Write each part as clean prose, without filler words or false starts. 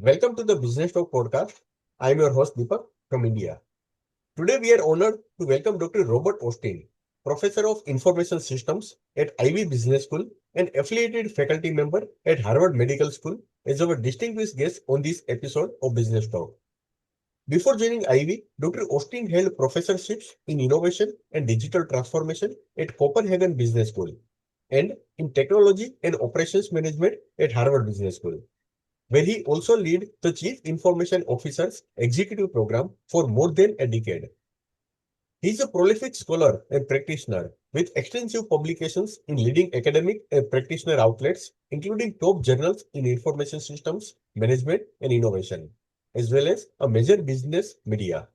Welcome to the Businesstalk podcast. I am your host Deepak from India. Today we are honored to welcome Dr. Robert Austin, Professor of Information Systems at Ivy Business School and affiliated faculty member at Harvard Medical School as our distinguished guest on this episode of Business Talk. Before joining Ivy, Dr. Austin held professorships in innovation and digital transformation at Copenhagen Business School and in technology and operations management at Harvard Business School, where he also led the Chief Information Officer's executive program for more than a decade. He is a prolific scholar and practitioner with extensive publications in leading academic and practitioner outlets, including top journals in information systems, management, and innovation, as well as a major business media.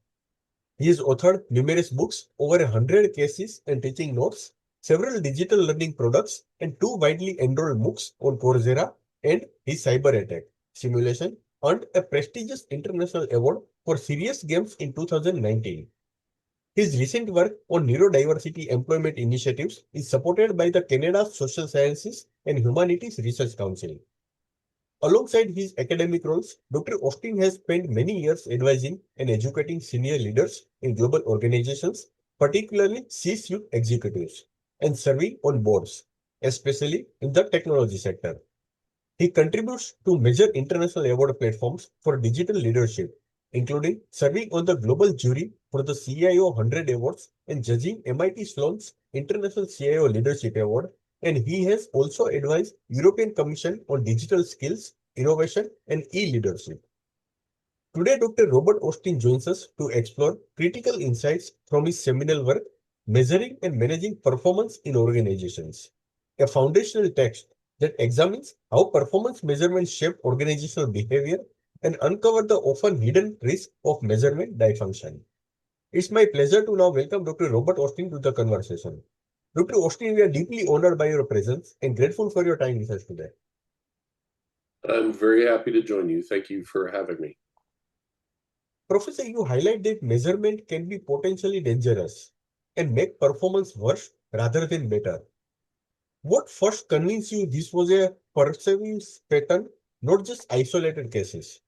He has authored numerous books, over 100 cases and teaching notes, several digital learning products, and two widely enrolled MOOCs on Coursera, and his cyber attack simulation earned a prestigious international award for serious games in 2019. His recent work on neurodiversity employment initiatives is supported by the Canada Social Sciences and Humanities Research Council. Alongside his academic roles, Dr. Austin has spent many years advising and educating senior leaders in global organizations, particularly C-suite executives, and serving on boards, especially in the technology sector. He contributes to major international award platforms for digital leadership, including serving on the global jury for the CIO 100 Awards and judging MIT Sloan's International CIO Leadership Award, and he has also advised European Commission on digital skills, innovation, and e-leadership. Today, Dr. Robert Austin joins us to explore critical insights from his seminal work, Measuring and Managing Performance in Organizations, a foundational text that examines how performance measurements shape organizational behavior and uncover the often hidden risk of measurement dysfunction. It's my pleasure to now welcome Dr. Robert Austin to the conversation. Dr. Austin, we are deeply honored by your presence and grateful for your time with us today. I'm very happy to join you. Thank you for having me. Professor, you highlight that measurement can be potentially dangerous and make performance worse rather than better. What first convinced you this was a pervasive pattern, not just isolated cases?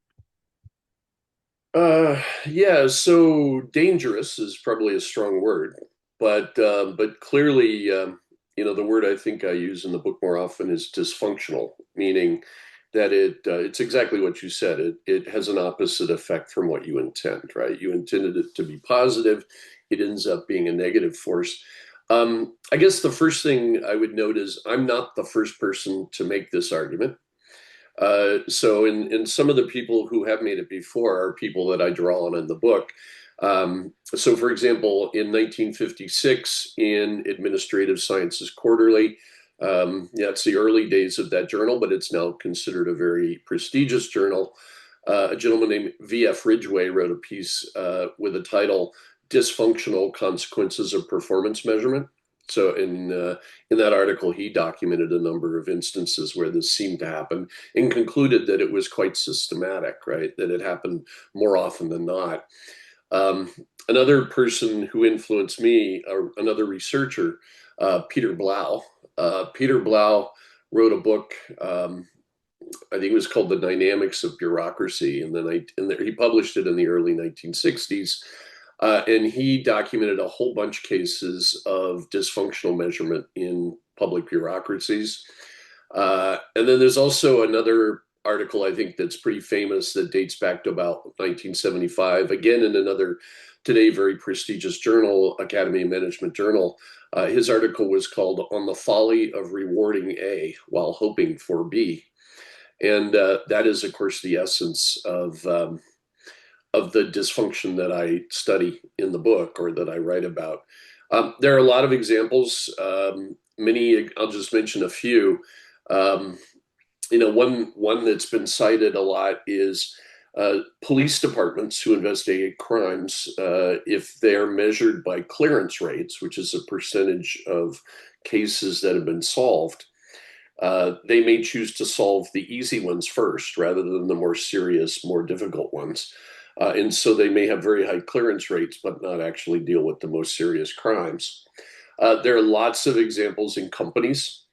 Yeah, so dangerous is probably a strong word, but clearly, the word I think I use in the book more often is dysfunctional, meaning that it's exactly what you said. It has an opposite effect from what you intend, right? You intended it to be positive, it ends up being a negative force. I guess the first thing I would note is I'm not the first person to make this argument. So some of the people who have made it before are people that I draw on in the book. So for example, in 1956 in Administrative Sciences Quarterly, yeah, it's the early days of that journal, but it's now considered a very prestigious journal. A gentleman named V.F. Ridgway wrote a piece with the title "Dysfunctional Consequences of Performance Measurement." So in that article, he documented a number of instances where this seemed to happen and concluded that it was quite systematic, right? That it happened more often than not. Um, Another person who influenced me, another researcher, Peter Blau. Peter Blau wrote a book. I think it was called The Dynamics of Bureaucracy, and he published it in the early 1960s. And he documented a whole bunch of cases of dysfunctional measurement in public bureaucracies. And then there's also another article I think that's pretty famous that dates back to about 1975, again in another today very prestigious journal, Academy of Management Journal. His article was called "On the Folly of Rewarding A While Hoping for B." And that is, of course, the essence of the dysfunction that I study in the book or that I write about. There are a lot of examples. Many, I'll just mention a few. One that's been cited a lot is police departments who investigate crimes. If they're measured by clearance rates, which is a percentage of cases that have been solved, they may choose to solve the easy ones first rather than the more serious, more difficult ones. And so they may have very high clearance rates, but not actually deal with the most serious crimes. There are lots of examples in companies.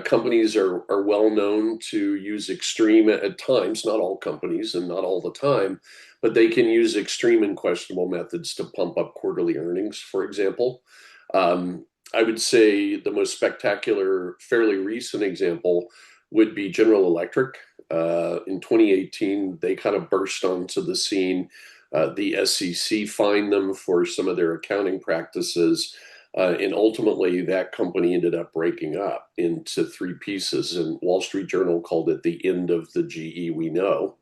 Companies are well known to use extreme at times, not all companies and not all the time, but they can use extreme and questionable methods to pump up quarterly earnings, for example. I would say the most spectacular, fairly recent example would be General Electric. In 2018, they kind of burst onto the scene. The SEC fined them for some of their accounting practices. And ultimately, that company ended up breaking up into three pieces, and Wall Street Journal called it the end of the GE we know.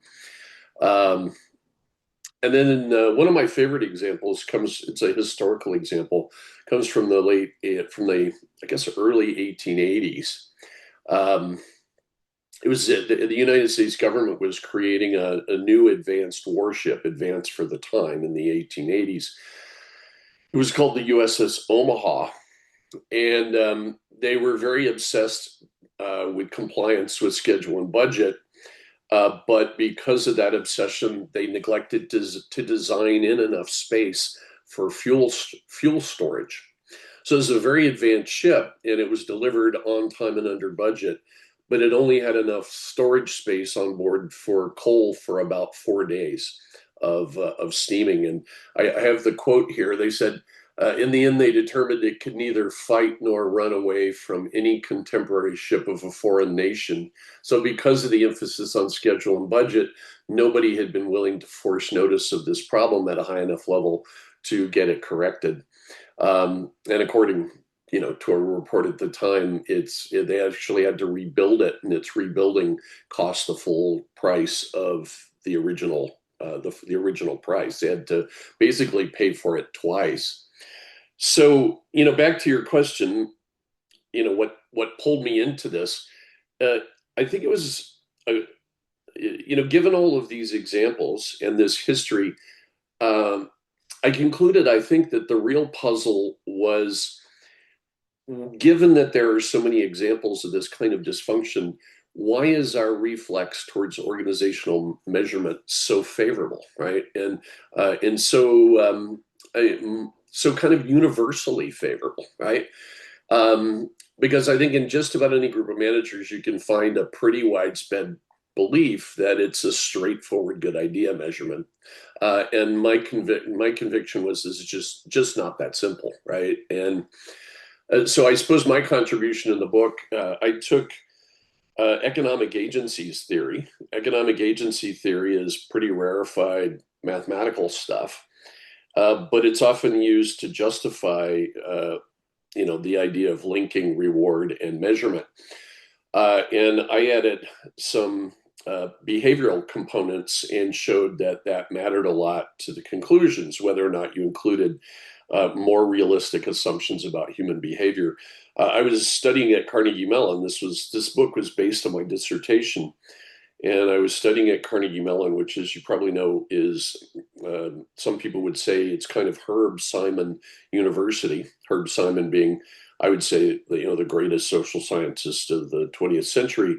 And then one of my favorite examples it's a historical example, comes from the I guess, early 1880s. It was the United States government was creating a new advanced warship, advanced for the time in the 1880s. It was called the USS Omaha, and they were very obsessed with compliance with schedule and budget. But because of that obsession, they neglected to design in enough space for fuel storage. So this is a very advanced ship, and it was delivered on time and under budget, but it only had enough storage space on board for coal for about 4 days of steaming. And I have the quote here. They said, in the end, they determined it could neither fight nor run away from any contemporary ship of a foreign nation. So because of the emphasis on schedule and budget, nobody had been willing to force notice of this problem at a high enough level to get it corrected. And according to a report at the time, they actually had to rebuild it, and its rebuilding cost the full price of the original price. They had to basically pay for it twice. So, back to your question, what pulled me into this, I think it was, given all of these examples and this history, I concluded, I think that the real puzzle was, given that there are so many examples of this kind of dysfunction, why is our reflex towards organizational measurement so favorable, right? And so kind of universally favorable, right? Because I think in just about any group of managers, you can find a pretty widespread belief that it's a straightforward good idea measurement. And my conviction was this is just not that simple, right? And so I suppose my contribution in the book, I took economic agencies theory. Economic agency theory is pretty rarefied mathematical stuff. But it's often used to justify, the idea of linking reward and measurement. And I added some behavioral components and showed that mattered a lot to the conclusions, whether or not you included more realistic assumptions about human behavior. I was studying at Carnegie Mellon. This book was based on my dissertation. And I was studying at Carnegie Mellon, which, as you probably know, is, some people would say it's kind of Herb Simon University. Herb Simon being, I would say, the greatest social scientist of the 20th century.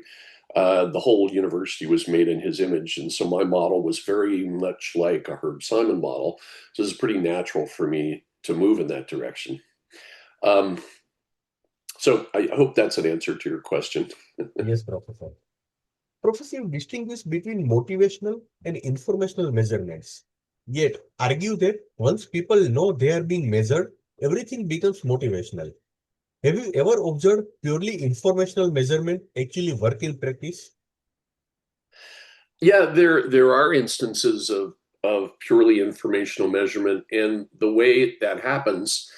The whole university was made in his image. And so my model was very much like a Herb Simon model. So it's pretty natural for me to move in that direction. So I hope that's an answer to your question. Yes, Professor. Professor, you distinguish between motivational and informational measurements. Yet, argue that once people know they are being measured, everything becomes motivational. Have you ever observed purely informational measurement actually work in practice? Yeah, there are instances of purely informational measurement, and the way that happens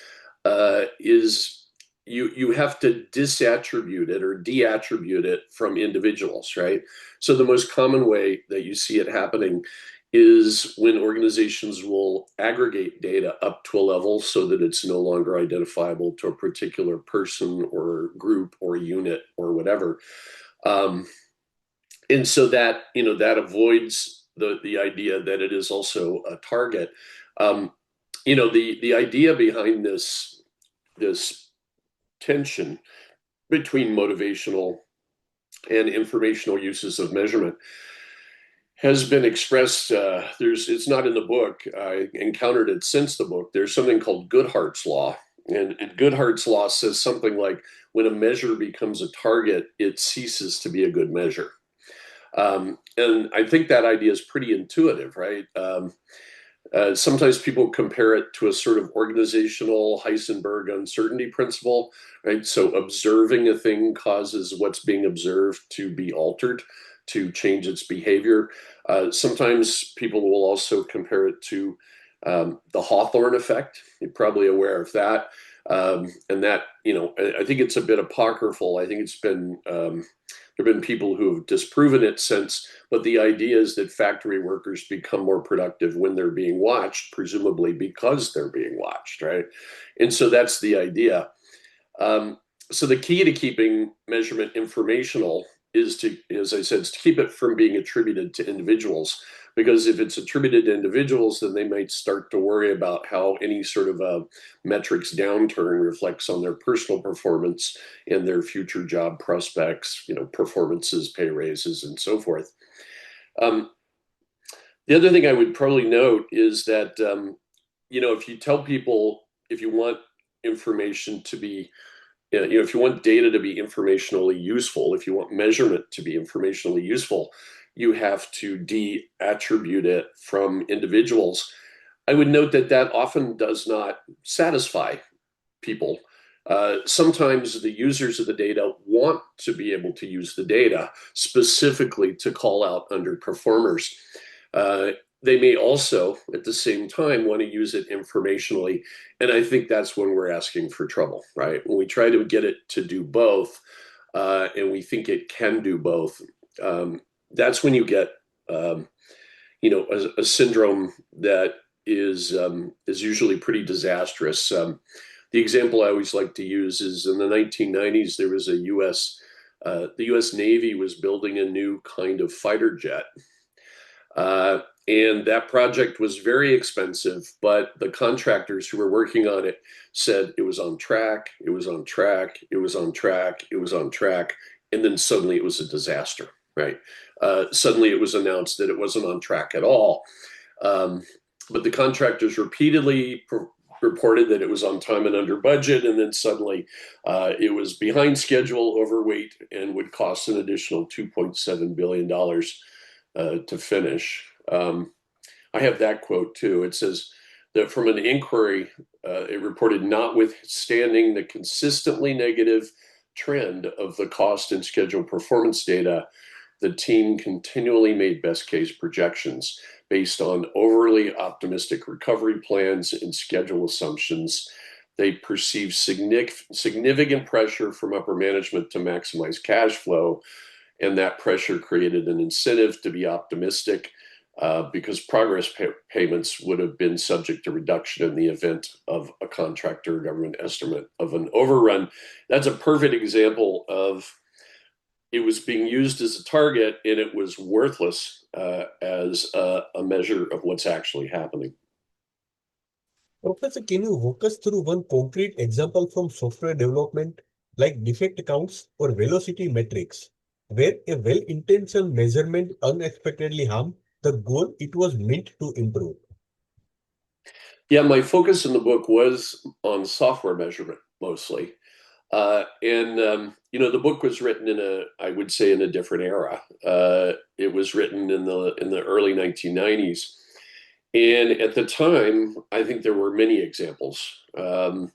is you have to disattribute it or deattribute it from individuals, right? So the most common way that you see it happening is when organizations will aggregate data up to a level so that it's no longer identifiable to a particular person or group or unit or whatever. And so that avoids the idea that it is also a target. The idea behind this tension between motivational and informational uses of measurement has been expressed. It's not in the book. I encountered it since the book. There's something called Goodhart's law, And Goodhart's law says something like, when a measure becomes a target, it ceases to be a good measure. And I think that idea is pretty intuitive, right? Sometimes people compare it to a sort of organizational Heisenberg uncertainty principle, right? So observing a thing causes what's being observed to be altered, to change its behavior. Sometimes people will also compare it to the Hawthorne effect. You're probably aware of that. And that, I think it's a bit apocryphal. I think it's been, there have been people who have disproven it since, but the idea is that factory workers become more productive when they're being watched, presumably because they're being watched, right? And so that's the idea. So the key to keeping measurement informational is to, as I said, is to keep it from being attributed to individuals. Because if it's attributed to individuals, then they might start to worry about how any sort of a metrics downturn reflects on their personal performance and their future job prospects, performances, pay raises, and so forth. The other thing I would probably note is that, if you tell people, if you want information to be, if you want data to be informationally useful, if you want measurement to be informationally useful, you have to de-attribute it from individuals. I would note that that often does not satisfy people. Sometimes the users of the data want to be able to use the data specifically to call out underperformers. They may also, at the same time, want to use it informationally. And I think that's when we're asking for trouble, right? When we try to get it to do both, and we think it can do both, that's when you get, a syndrome that is usually pretty disastrous. The example I always like to use is in the 1990s, there was the U.S. Navy was building a new kind of fighter jet. And that project was very expensive, but the contractors who were working on it said it was on track, it was on track, it was on track, it was on track, and then suddenly it was a disaster, right? Suddenly it was announced that it wasn't on track at all. But the contractors repeatedly reported that it was on time and under budget, and then suddenly it was behind schedule, overweight, and would cost an additional $2.7 billion to finish. I have that quote too. It says that from an inquiry, it reported, notwithstanding the consistently negative trend of the cost and schedule performance data, the team continually made best case projections based on overly optimistic recovery plans and schedule assumptions. They perceived significant pressure from upper management to maximize cash flow, and that pressure created an incentive to be optimistic, because progress payments would have been subject to reduction in the event of a contractor government estimate of an overrun. That's a perfect example of it was being used as a target, and it was worthless as a measure of what's actually happening. Professor, can you walk us through one concrete example from software development, like defect counts or velocity metrics, where a well-intentioned measurement unexpectedly harmed the goal it was meant to improve? Yeah, my focus in the book was on software measurement mostly. The book was written I would say, in a different era. It was written in the early 1990s. And at the time, I think there were many examples. I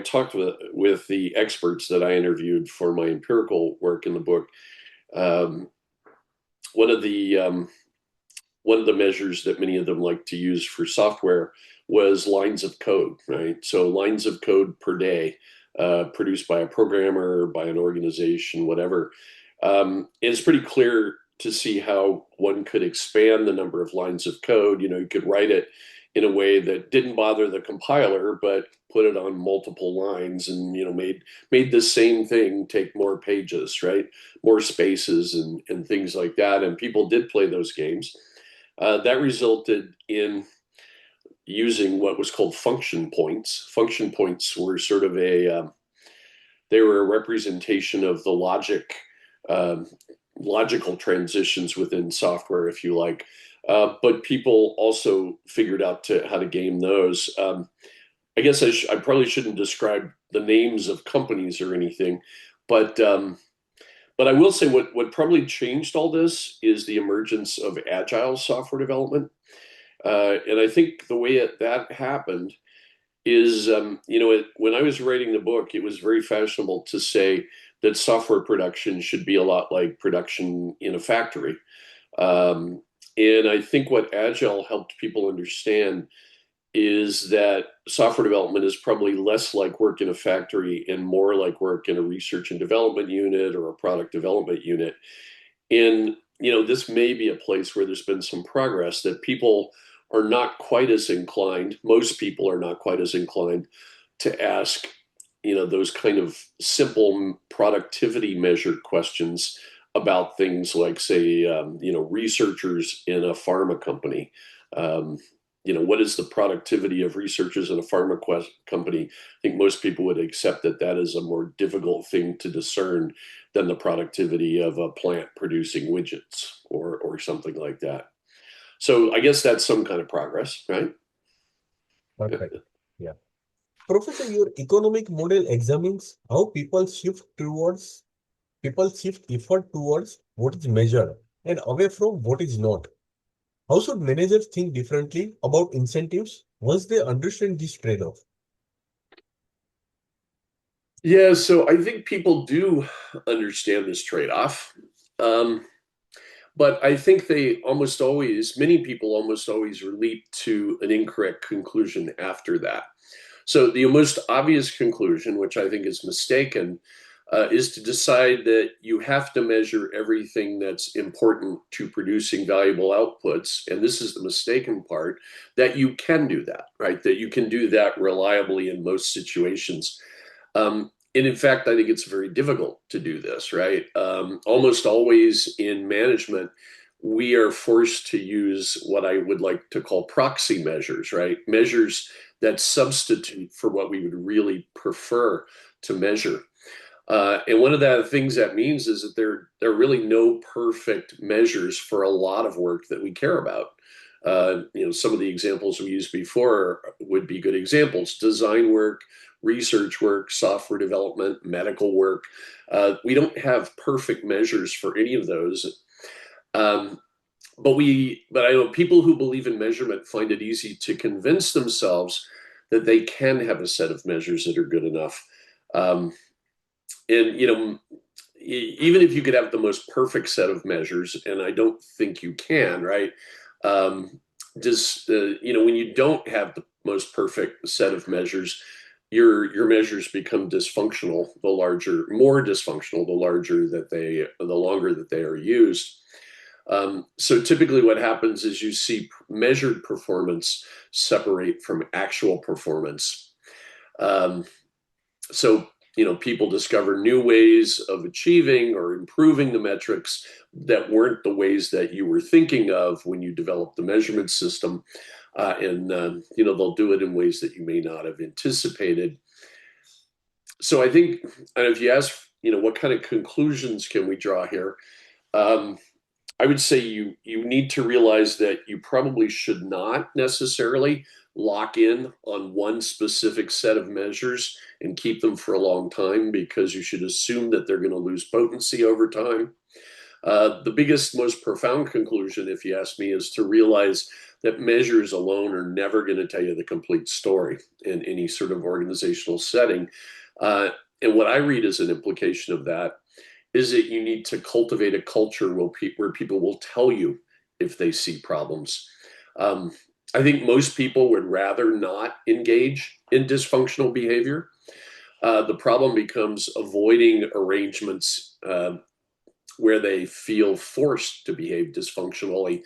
talked with the experts that I interviewed for my empirical work in the book. Um, one of the one of the measures that many of them like to use for software was lines of code, right? So lines of code per day, produced by a programmer, by an organization, whatever. It's pretty clear to see how one could expand the number of lines of code. You could write it in a way that didn't bother the compiler, but put it on multiple lines, and made the same thing take more pages, right? More spaces and things like that. And people did play those games. That resulted in using what was called function points. Function points were sort of they were a representation of the logical transitions within software, if you like. But people also figured out how to game those. I guess I probably shouldn't describe the names of companies or anything, but but I will say what probably changed all this is the emergence of agile software development. And I think the way that happened is, when I was writing the book, it was very fashionable to say that software production should be a lot like production in a factory. Um, and I think what Agile helped people understand is that software development is probably less like work in a factory and more like work in a research and development unit or a product development unit. And, this may be a place where there's been some progress that people are not quite as inclined, most people are not quite as inclined to ask, those kind of simple productivity measured questions about things like, say, researchers in a pharma company. Um, what is the productivity of researchers in a pharma company? I think most people would accept that that is a more difficult thing to discern than the productivity of a plant producing widgets or something like that. So I guess that's some kind of progress, right? Perfect. Yeah. Professor, your economic model examines how people shift effort towards what is measured and away from what is not. How should managers think differently about incentives once they understand this trade-off? Yeah, so I think people do understand this trade-off. Um, but I think many people almost always leap to an incorrect conclusion after that. So the most obvious conclusion, which I think is mistaken, is to decide that you have to measure everything that's important to producing valuable outputs. And this is the mistaken part, that you can do that, right? That you can do that reliably in most situations. And in fact, I think it's very difficult to do this, right? Almost always in management, we are forced to use what I would like to call proxy measures, right? Measures that substitute for what we would really prefer to measure. And one of the things that means is that there are really no perfect measures for a lot of work that we care about. Some of the examples we used before would be good examples: design work, research work, software development, medical work. We don't have perfect measures for any of those. Um, but I know people who believe in measurement find it easy to convince themselves that they can have a set of measures that are good enough. Um, and even if you could have the most perfect set of measures, and I don't think you can, right? Um, when you don't have the most perfect set of measures, your measures become dysfunctional. More dysfunctional, the longer that they are used. So typically, what happens is you see measured performance separate from actual performance. Um, so people discover new ways of achieving or improving the metrics that weren't the ways that you were thinking of when you developed the measurement system, and they'll do it in ways that you may not have anticipated. So I think, and if you ask, what kind of conclusions can we draw here? Um, I would say you need to realize that you probably should not necessarily lock in on one specific set of measures and keep them for a long time, because you should assume that they're going to lose potency over time. The biggest, most profound conclusion, if you ask me, is to realize that measures alone are never going to tell you the complete story in any sort of organizational setting. Uh, and what I read as an implication of that is that you need to cultivate a culture where people will tell you if they see problems. Um, I think most people would rather not engage in dysfunctional behavior. The problem becomes avoiding arrangements where they feel forced to behave dysfunctionally,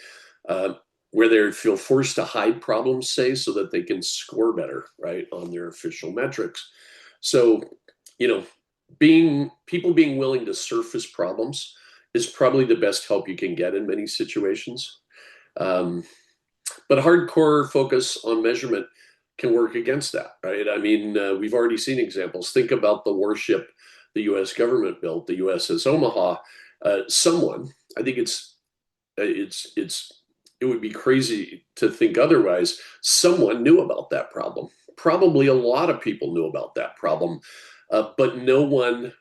uh, where they feel forced to hide problems, say, so that they can score better, right, on their official metrics. So, you know, being willing to surface problems is probably the best help you can get in many situations. Um, but hardcore focus on measurement can work against that, right? I mean, we've already seen examples. Think about the warship the U.S. government built, the USS Omaha. Someone, I think it would be crazy to think otherwise. Someone knew about that problem, probably a lot of people knew about that problem, but no one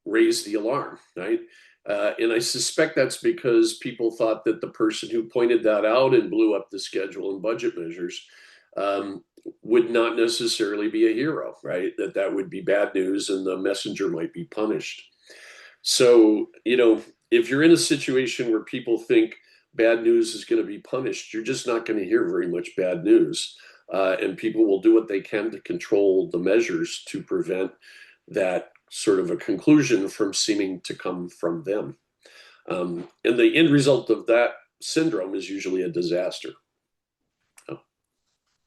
raised the alarm, right? And I suspect that's because people thought that the person who pointed that out and blew up the schedule and budget measures would not necessarily be a hero, right? That would be bad news and the messenger might be punished. So, if you're in a situation where people think bad news is going to be punished, you're just not going to hear very much bad news. And people will do what they can to control the measures to prevent that sort of a conclusion from seeming to come from them. And the end result of that syndrome is usually a disaster.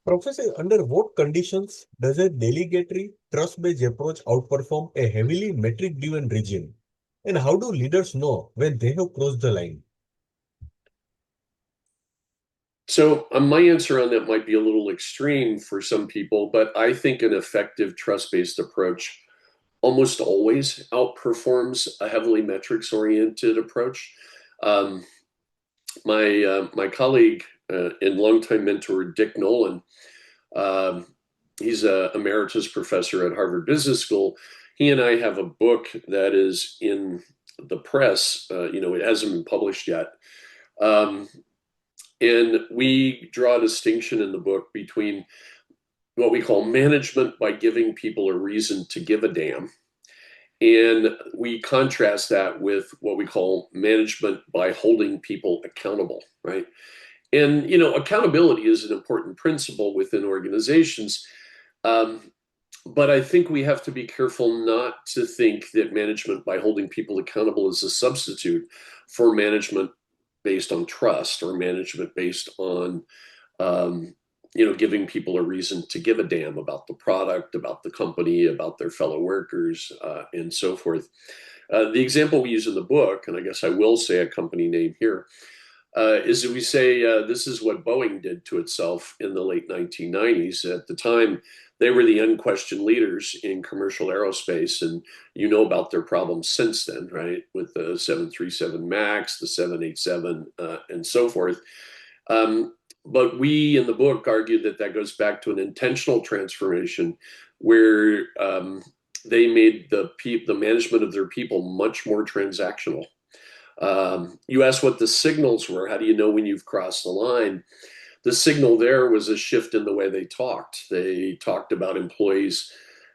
Professor, under what conditions does a delegatory, trust-based approach outperform a heavily metric-driven regime? And how do leaders know when they have crossed the line? So my answer on that might be a little extreme for some people, but I think an effective trust-based approach almost always outperforms a heavily metrics-oriented approach. Um, my colleague and longtime mentor Dick Nolan, um, he's an emeritus professor at Harvard Business School. He and I have a book that is in the press. It hasn't been published yet. Um, and we draw a distinction in the book between what we call management by giving people a reason to give a damn. And we contrast that with what we call management by holding people accountable, right? And, accountability is an important principle within organizations. Um, but I think we have to be careful not to think that management by holding people accountable is a substitute for management based on trust or management based on um, giving people a reason to give a damn about the product, about the company, about their fellow workers, and so forth. The example we use in the book, and I guess I will say a company name here, is that we say this is what Boeing did to itself in the late 1990s. At the time, they were the unquestioned leaders in commercial aerospace, and you know about their problems since then, right? With the 737 MAX, the 787, and so forth. But we in the book argue that goes back to an intentional transformation where they made the management of their people much more transactional. You asked what the signals were. How do you know when you've crossed the line? The signal there was a shift in the way they talked. They talked about employees,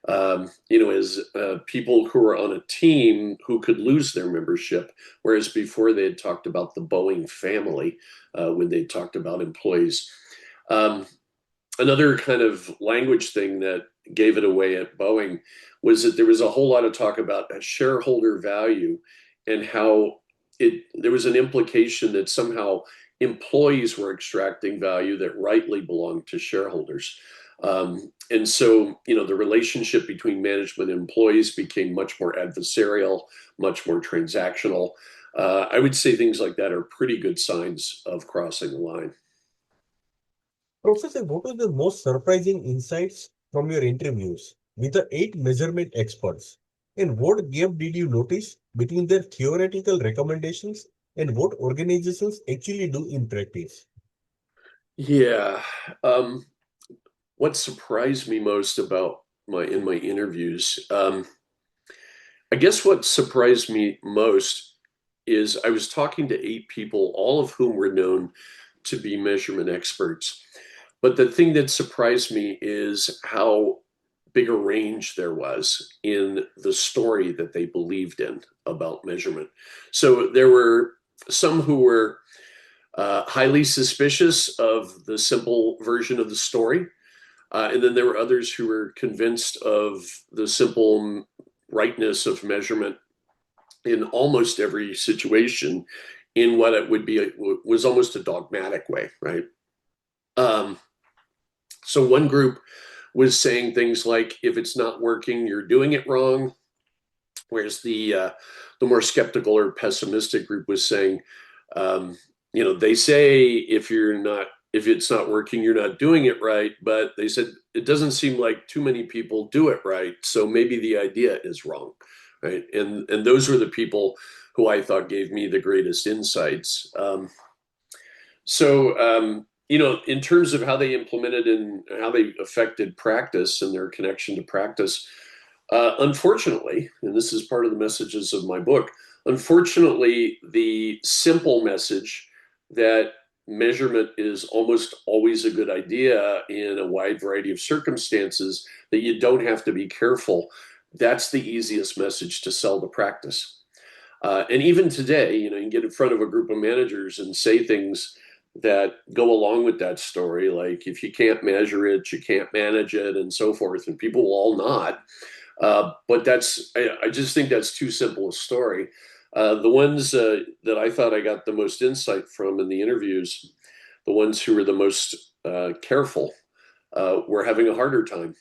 as people who were on a team who could lose their membership, whereas before they had talked about the Boeing family when they talked about employees. Um, Another kind of language thing that gave it away at Boeing was that there was a whole lot of talk about shareholder value and how there was an implication that somehow employees were extracting value that rightly belonged to shareholders. And so, the relationship between management and employees became much more adversarial, much more transactional. I would say things like that are pretty good signs of crossing the line. Professor, what was the most surprising insights from your interviews with the 8 measurement experts? And what gap did you notice between their theoretical recommendations and what organizations actually do in practice? Yeah. Um, what surprised me most about my interviews, I guess what surprised me most is I was talking to 8 people, all of whom were known to be measurement experts. But the thing that surprised me is how big a range there was in the story that they believed in about measurement. So there were some who were highly suspicious of the simple version of the story. And then there were others who were convinced of the simple rightness of measurement in almost every situation in what it would be was almost a dogmatic way, right? Um, so one group was saying things like, if it's not working, you're doing it wrong. Whereas the more skeptical or pessimistic group was saying, um, they say if it's not working, you're not doing it right. But they said it doesn't seem like too many people do it right, so maybe the idea is wrong, right? And those were the people who I thought gave me the greatest insights. So in terms of how they implemented and how they affected practice and their connection to practice, unfortunately, and this is part of the messages of my book, unfortunately, the simple message that measurement is almost always a good idea in a wide variety of circumstances, that you don't have to be careful, that's the easiest message to sell to practice. And even today, you can get in front of a group of managers and say things that go along with that story, like if you can't measure it, you can't manage it, and so forth. And people will all nod. But I just think that's too simple a story. The ones that I thought I got the most insight from in the interviews, the ones who were the most careful, were having a harder time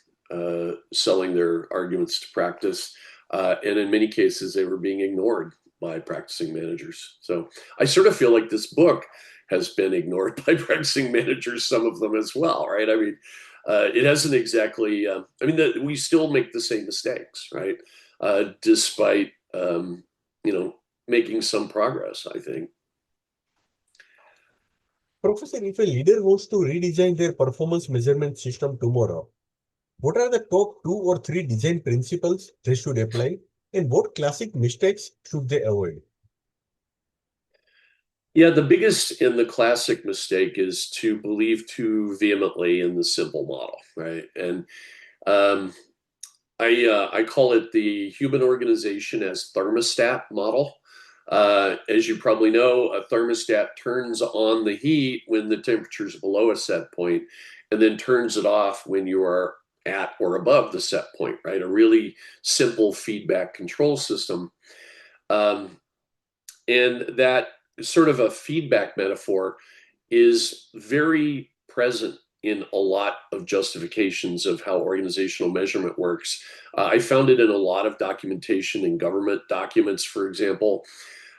selling their arguments to practice. And in many cases, they were being ignored by practicing managers. So I sort of feel like this book has been ignored by practicing managers, some of them as well, right? I mean, it hasn't exactly, we still make the same mistakes, right? Despite, making some progress, I think. Professor, if a leader wants to redesign their performance measurement system tomorrow, what are the top 2 or 3 design principles they should apply, and what classic mistakes should they avoid? Yeah, the biggest and the classic mistake is to believe too vehemently in the simple model, right? And um, I call it the human organization as thermostat model. As you probably know, a thermostat turns on the heat when the temperature is below a set point, and then turns it off when you are at or above the set point, right? A really simple feedback control system. Um, and that sort of a feedback metaphor is very present in a lot of justifications of how organizational measurement works. I found it in a lot of documentation in government documents, for example.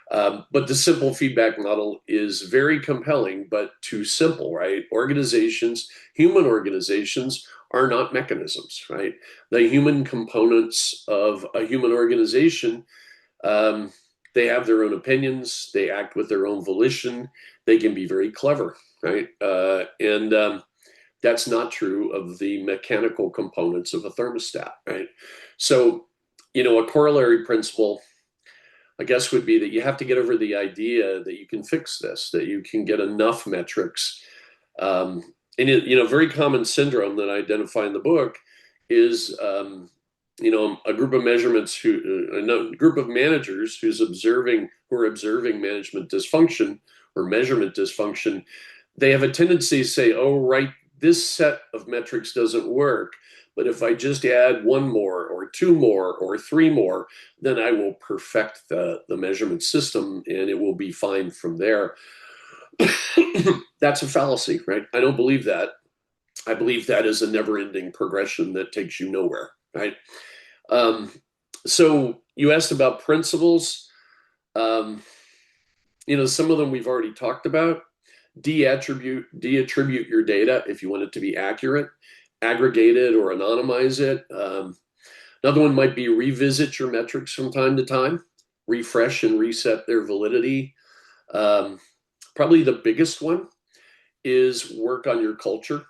But the simple feedback model is very compelling, but too simple, right? Human organizations, are not mechanisms, right? The human components of a human organization, um, they have their own opinions, they act with their own volition, they can be very clever, right? And that's not true of the mechanical components of a thermostat, right? So, a corollary principle, I guess, would be that you have to get over the idea that you can fix this, that you can get enough metrics. And a very common syndrome that I identify in the book is, a group of a group of managers who are observing management dysfunction or measurement dysfunction. They have a tendency to say, "Oh, right, this set of metrics doesn't work. But if I just add 1 more or 2 more or 3 more, then I will perfect the measurement system and it will be fine from there." That's a fallacy, right? I don't believe that. I believe that is a never-ending progression that takes you nowhere, right? Um, so you asked about principles. Um, some of them we've already talked about. De-attribute your data if you want it to be accurate. Aggregate it or anonymize it. Another one might be revisit your metrics from time to time, refresh and reset their validity. Probably the biggest one is work on your culture.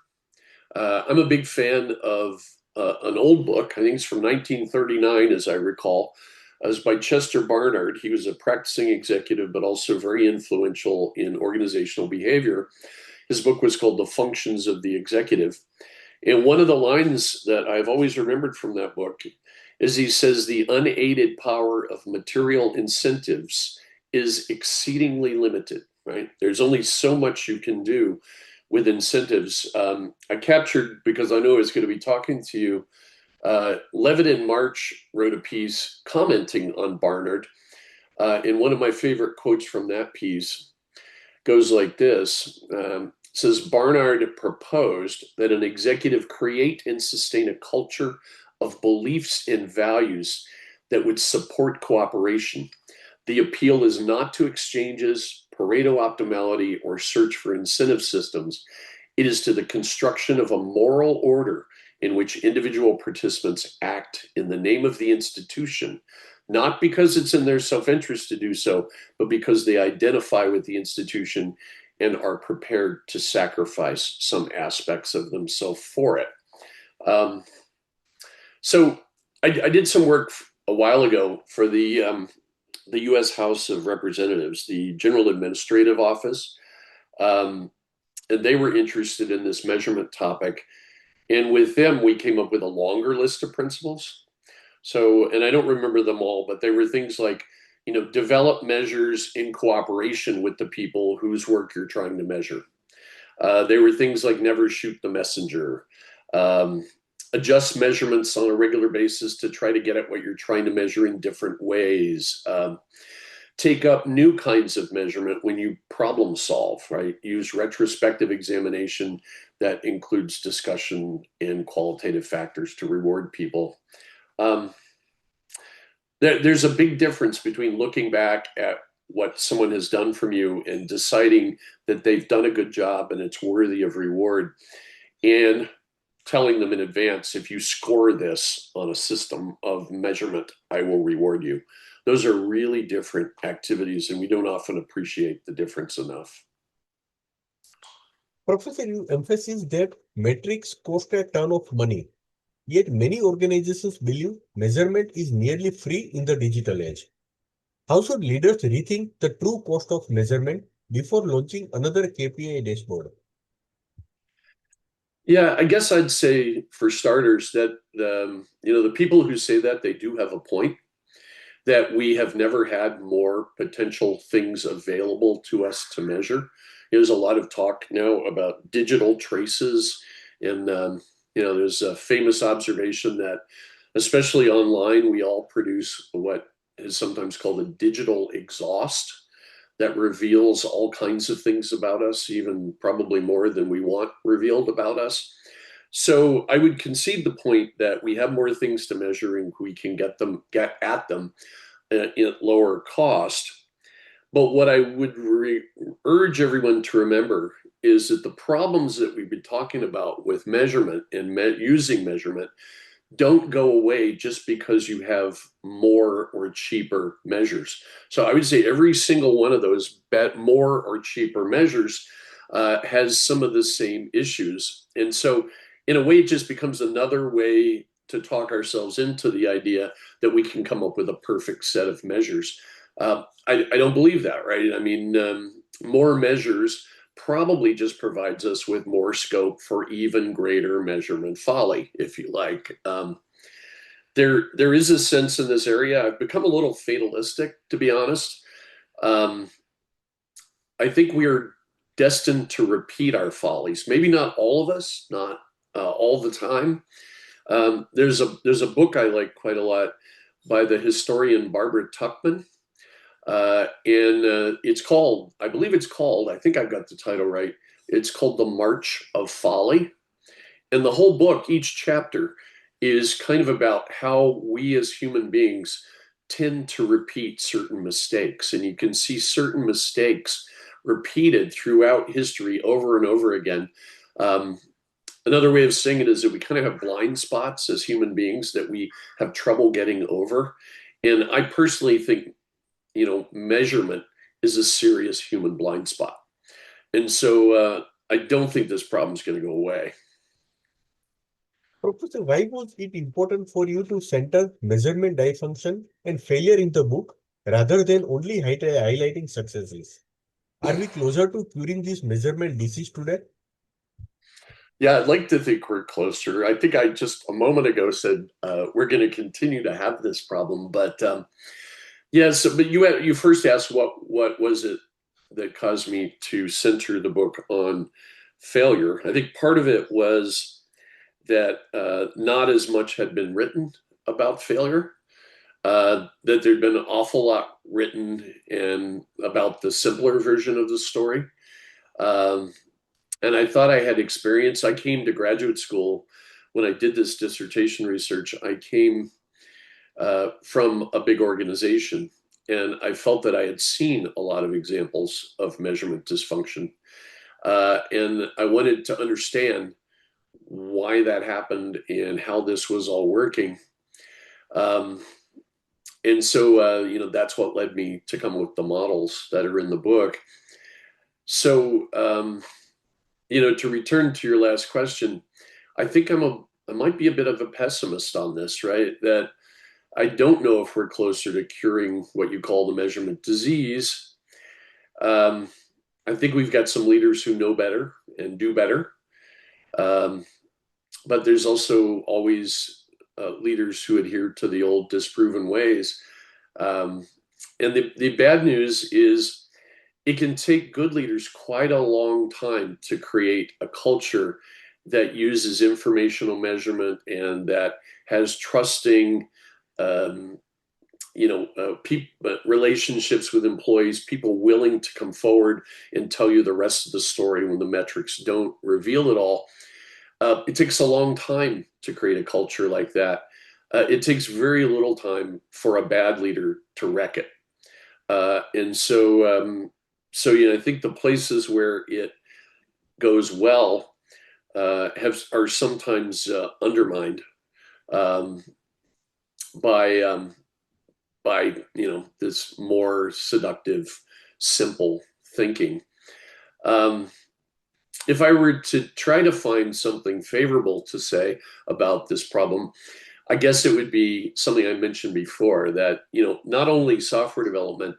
I'm a big fan of an old book. I think it's from 1939, as I recall. It was by Chester Barnard. He was a practicing executive, but also very influential in organizational behavior. His book was called The Functions of the Executive. And one of the lines that I've always remembered from that book is he says, "The unaided power of material incentives is exceedingly limited," right? There's only so much you can do with incentives. I captured, because I know I was going to be talking to you, Levitt and March wrote a piece commenting on Barnard. And one of my favorite quotes from that piece goes like this. Says, "Barnard proposed that an executive create and sustain a culture of beliefs and values that would support cooperation. The appeal is not to exchanges, Pareto optimality, or search for incentive systems. It is to the construction of a moral order in which individual participants act in the name of the institution, not because it's in their self-interest to do so, but because they identify with the institution and are prepared to sacrifice some aspects of themselves for it. Um, so I did some work a while ago for the U.S. House of Representatives, the General Administrative Office, and they were interested in this measurement topic. And with them, we came up with a longer list of principles. So, and I don't remember them all, but there were things like, develop measures in cooperation with the people whose work you're trying to measure. There were things like never shoot the messenger, um, adjust measurements on a regular basis to try to get at what you're trying to measure in different ways. Take up new kinds of measurement when you problem solve, right? Use retrospective examination that includes discussion and qualitative factors to reward people. Um, there's a big difference between looking back at what someone has done from you and deciding that they've done a good job and it's worthy of reward, and telling them in advance, if you score this on a system of measurement, I will reward you. Those are really different activities, and we don't often appreciate the difference enough. Professor, you emphasize that metrics cost a ton of money. Yet many organizations believe measurement is nearly free in the digital age. How should leaders rethink the true cost of measurement before launching another KPI dashboard? Yeah, I guess I'd say for starters that the people who say that, they do have a point, that we have never had more potential things available to us to measure. There's a lot of talk now about digital traces, and there's a famous observation that, especially online, we all produce what is sometimes called a digital exhaust that reveals all kinds of things about us, even probably more than we want revealed about us. So I would concede the point that we have more things to measure and we can get at them at lower cost. But what I would urge everyone to remember is that the problems that we've been talking about with measurement and using measurement don't go away just because you have more or cheaper measures. So I would say every single one of those more or cheaper measures has some of the same issues. And so in a way, it just becomes another way to talk ourselves into the idea that we can come up with a perfect set of measures. I don't believe that, right? I mean, more measures probably just provides us with more scope for even greater measurement folly, if you like. There is a sense in this area. I've become a little fatalistic, to be honest. I think we are destined to repeat our follies. Maybe not all of us, not all the time. There's a book I like quite a lot by the historian Barbara Tuchman. And it's called, I believe it's called, I think I've got the title right. It's called The March of Folly. And the whole book, each chapter, is kind of about how we as human beings tend to repeat certain mistakes. And you can see certain mistakes repeated throughout history over and over again. Another way of saying it is that we kind of have blind spots as human beings that we have trouble getting over. And I personally think measurement is a serious human blind spot. And so I don't think this problem is going to go away. Professor, why was it important for you to center measurement dysfunction and failure in the book rather than only highlighting successes? Are we closer to curing this measurement disease today? Yeah, I'd like to think we're closer. I think I just a moment ago said we're going to continue to have this problem, but but you first asked what was it that caused me to center the book on failure. I think part of it was that not as much had been written about failure. That there'd been an awful lot written and about the simpler version of the story. Um, and I thought I had experience. I came to graduate school when I did this dissertation research. I came from a big organization, and I felt that I had seen a lot of examples of measurement dysfunction. And I wanted to understand why that happened and how this was all working. Um, and so, that's what led me to come with the models that are in the book. So, to return to your last question, I think I might be a bit of a pessimist on this, right? That I don't know if we're closer to curing what you call the measurement disease. Um, I think we've got some leaders who know better and do better. Um, but there's also always leaders who adhere to the old disproven ways. Um, and the bad news is it can take good leaders quite a long time to create a culture that uses informational measurement and that has trusting, um, relationships with employees, people willing to come forward and tell you the rest of the story when the metrics don't reveal it all. It takes a long time to create a culture like that. It takes very little time for a bad leader to wreck it. I think the places where it goes well are sometimes undermined um, by this more seductive, simple thinking. Um, if I were to try to find something favorable to say about this problem, I guess it would be something I mentioned before, that not only software development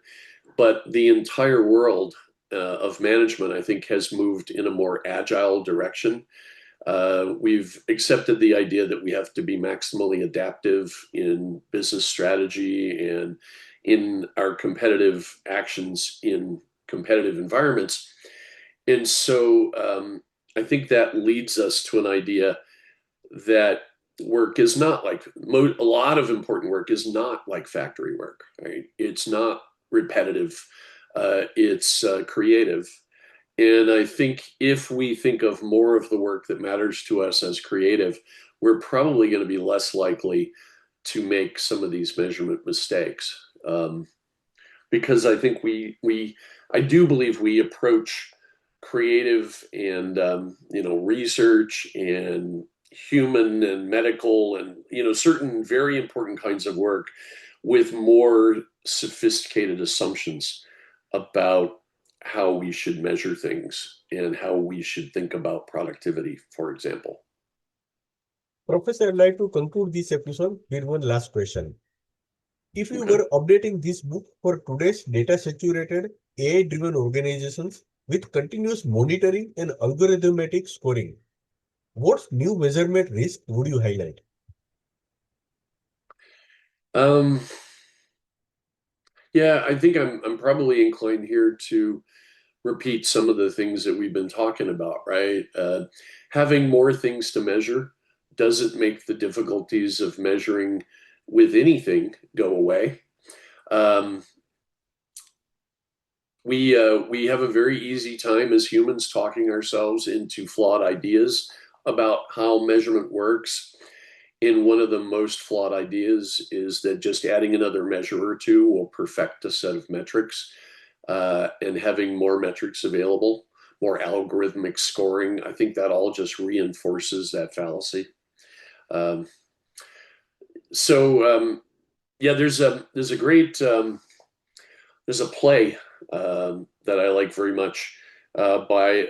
but the entire world of management, I think, has moved in a more agile direction. We've accepted the idea that we have to be maximally adaptive in business strategy and in our competitive actions in competitive environments. And so I think that leads us to an idea that work is not like a lot of important work is not like factory work, right? It's not repetitive, it's creative. And I think if we think of more of the work that matters to us as creative, we're probably going to be less likely to make some of these measurement mistakes. Because I think I do believe we approach creative and research and human and medical and certain very important kinds of work with more sophisticated assumptions about how we should measure things and how we should think about productivity, for example. Professor, I'd like to conclude this episode with one last question. If you Okay. were updating this book for today's data-saturated, AI-driven organizations with continuous monitoring and algorithmic scoring, what new measurement risk would you highlight? Um, yeah, I think I'm probably inclined here to repeat some of the things that we've been talking about, right? Having more things to measure doesn't make the difficulties of measuring with anything go away. Um, we have a very easy time as humans talking ourselves into flawed ideas about how measurement works. And one of the most flawed ideas is that just adding another measure or two will perfect a set of metrics. And having more metrics available, more algorithmic scoring, I think that all just reinforces that fallacy. Um, so yeah, there's a great there's a play that I like very much by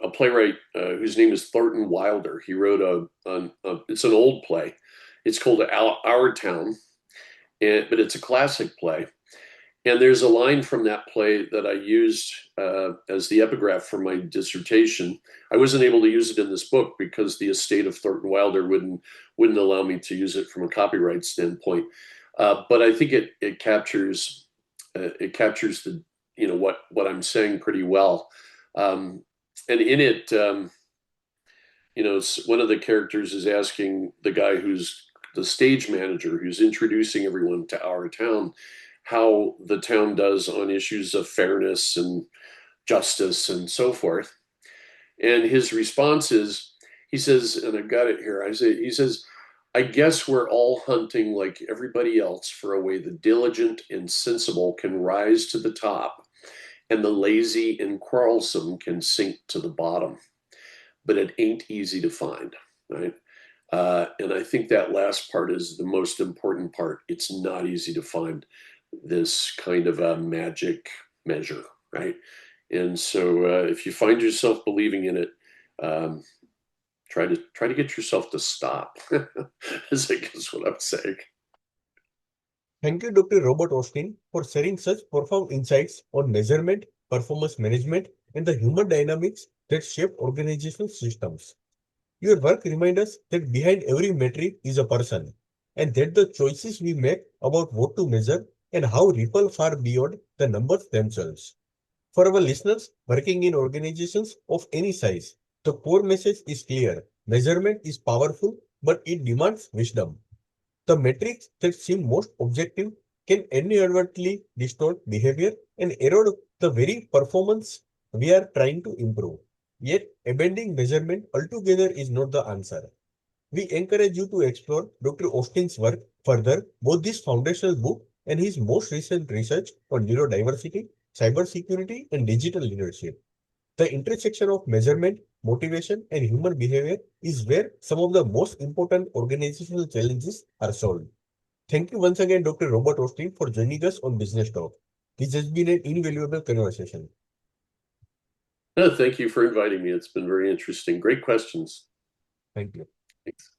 a playwright whose name is Thornton Wilder. He wrote it's an old play. It's called Our Town, but it's a classic play. And there's a line from that play that I used as the epigraph for my dissertation. I wasn't able to use it in this book because the estate of Thornton Wilder wouldn't allow me to use it from a copyright standpoint. But I think it captures the what I'm saying pretty well. And in it, one of the characters is asking the guy who's the stage manager who's introducing everyone to our town how the town does on issues of fairness and justice and so forth. And his response is, he says, and I've got it here. He says, I guess we're all hunting like everybody else for a way the diligent and sensible can rise to the top, and the lazy and quarrelsome can sink to the bottom. But it ain't easy to find, right? And I think that last part is the most important part. It's not easy to find this kind of a magic measure, right? And so if you find yourself believing in it, um, try to get yourself to stop, is I guess what I'm saying. Thank you, Dr. Robert Austin, for sharing such profound insights on measurement, performance management, and the human dynamics that shape organizational systems. Your work reminds us that behind every metric is a person, and that the choices we make about what to measure and how ripple far beyond the numbers themselves. For our listeners working in organizations of any size, the core message is clear. Measurement is powerful, but it demands wisdom. The metrics that seem most objective can inadvertently distort behavior and erode the very performance we are trying to improve. Yet, abandoning measurement altogether is not the answer. We encourage you to explore Dr. Austin's work further, both this foundational book and his most recent research on neurodiversity, cybersecurity, and digital leadership. The intersection of measurement, motivation, and human behavior is where some of the most important organizational challenges are solved. Thank you once again, Dr. Robert Austin, for joining us on Business Talk. This has been an invaluable conversation. No, thank you for inviting me. It's been very interesting. Great questions. Thank you. Thanks.